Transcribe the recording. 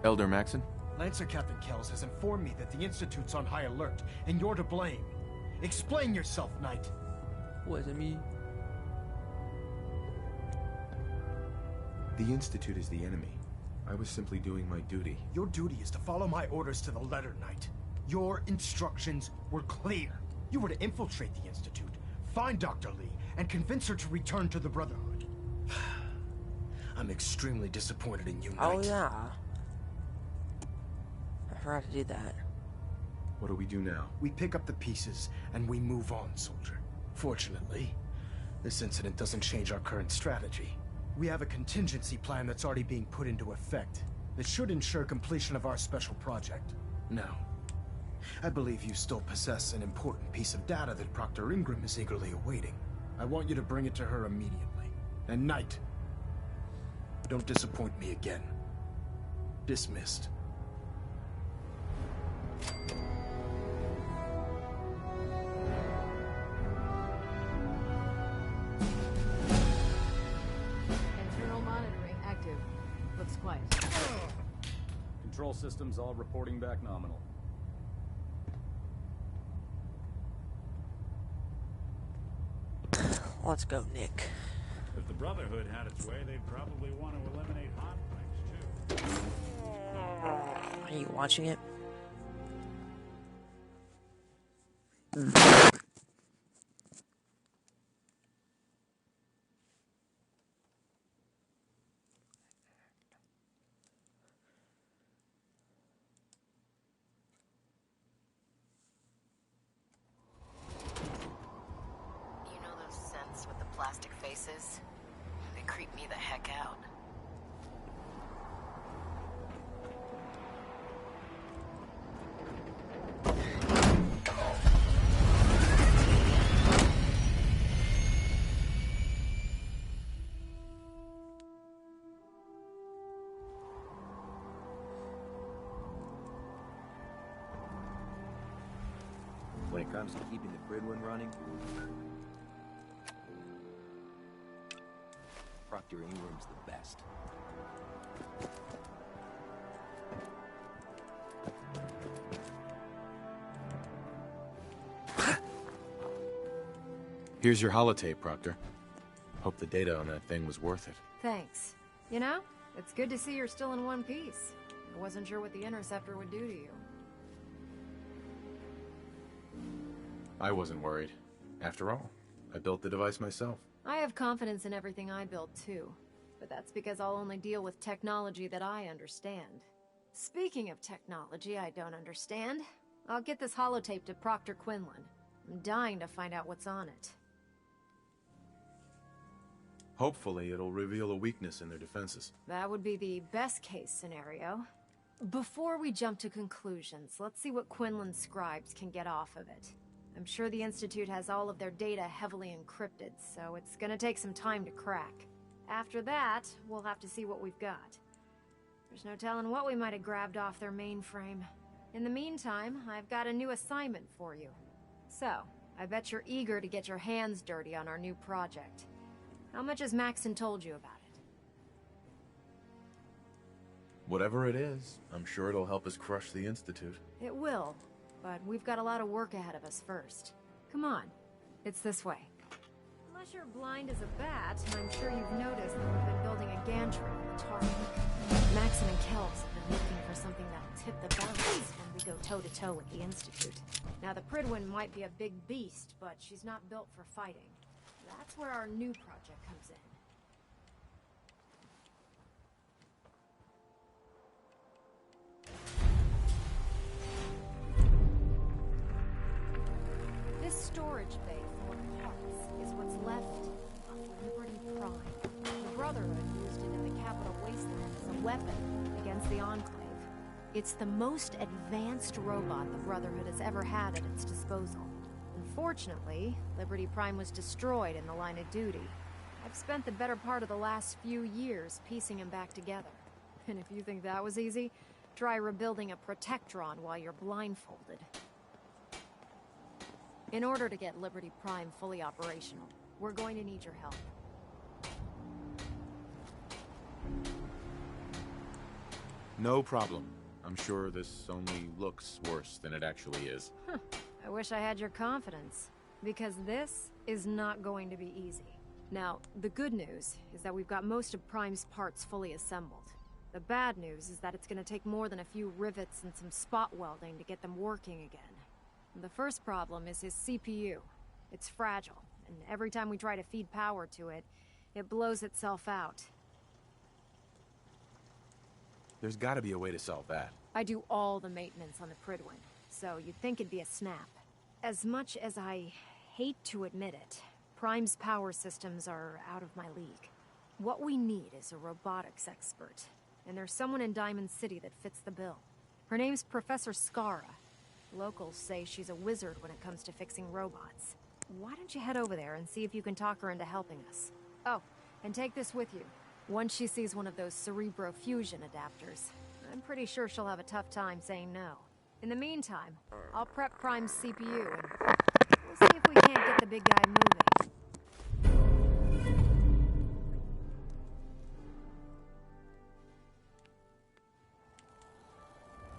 Elder Maxon? Lancer Captain Kells has informed me that the Institute's on high alert, and you're to blame. Explain yourself, Knight. Wasn't me. The Institute is the enemy. I was simply doing my duty. Your duty is to follow my orders to the letter, Knight. Your instructions were clear. You were to infiltrate the Institute, find Dr. Lee, and convince her to return to the Brotherhood. I'm extremely disappointed in you, Knight. Oh yeah. I forgot to do that. What do we do now? We pick up the pieces, and we move on, soldier. Fortunately, this incident doesn't change our current strategy. We have a contingency plan that's already being put into effect that should ensure completion of our special project. Now, I believe you still possess an important piece of data that Proctor Ingram is eagerly awaiting. I want you to bring it to her immediately. And Knight, don't disappoint me again. Dismissed. Internal monitoring active. Looks quiet. Control systems all reporting back nominal. Let's go, Nick. If the Brotherhood had its way, they'd probably want to eliminate hot pipes, too. Are you watching it? You know those scents with the plastic faces? They creep me the heck out. When it comes to keeping the Prydwen running, Proctor Ingram's the best. Here's your holotape, Proctor. Hope the data on that thing was worth it. Thanks. You know, it's good to see you're still in one piece. I wasn't sure what the Interceptor would do to you. I wasn't worried. After all, I built the device myself. I have confidence in everything I build too, but that's because I'll only deal with technology that I understand. Speaking of technology I don't understand, I'll get this holotape to Proctor Quinlan. I'm dying to find out what's on it. Hopefully, it'll reveal a weakness in their defenses. That would be the best case scenario. Before we jump to conclusions, let's see what Quinlan's scribes can get off of it. I'm sure the Institute has all of their data heavily encrypted, so it's gonna take some time to crack. After that, we'll have to see what we've got. There's no telling what we might have grabbed off their mainframe. In the meantime, I've got a new assignment for you. So, I bet you're eager to get your hands dirty on our new project. How much has Maxon told you about it? Whatever it is, I'm sure it'll help us crush the Institute. It will, but we've got a lot of work ahead of us first. Come on, it's this way. Unless you're blind as a bat, I'm sure you've noticed that we've been building a gantry on the target. Maxon and Kells have been looking for something that'll tip the balance when we go toe-to-toe with the Institute. Now, the Prydwen might be a big beast, but she's not built for fighting. That's where our new project comes in. This storage bay full of parts is what's left of Liberty Prime. The Brotherhood used it in the Capital Wasteland as a weapon against the Enclave. It's the most advanced robot the Brotherhood has ever had at its disposal. Unfortunately, Liberty Prime was destroyed in the line of duty. I've spent the better part of the last few years piecing him back together. And if you think that was easy, try rebuilding a Protectron while you're blindfolded. In order to get Liberty Prime fully operational, we're going to need your help. No problem. I'm sure this only looks worse than it actually is. I wish I had your confidence, because this is not going to be easy. Now, the good news is that we've got most of Prime's parts fully assembled. The bad news is that it's going to take more than a few rivets and some spot welding to get them working again. The first problem is his CPU. It's fragile, and every time we try to feed power to it, it blows itself out. There's gotta be a way to solve that. I do all the maintenance on the Prydwen, so you'd think it'd be a snap. As much as I hate to admit it, Prime's power systems are out of my league. What we need is a robotics expert, and there's someone in Diamond City that fits the bill. Her name's Professor Skara. Locals say she's a wizard when it comes to fixing robots. Why don't you head over there and see if you can talk her into helping us? Oh, and take this with you. Once she sees one of those Cerebro fusion adapters, I'm pretty sure she'll have a tough time saying no. In the meantime, I'll prep Prime's CPU and we'll see if we can't get the big guy moving.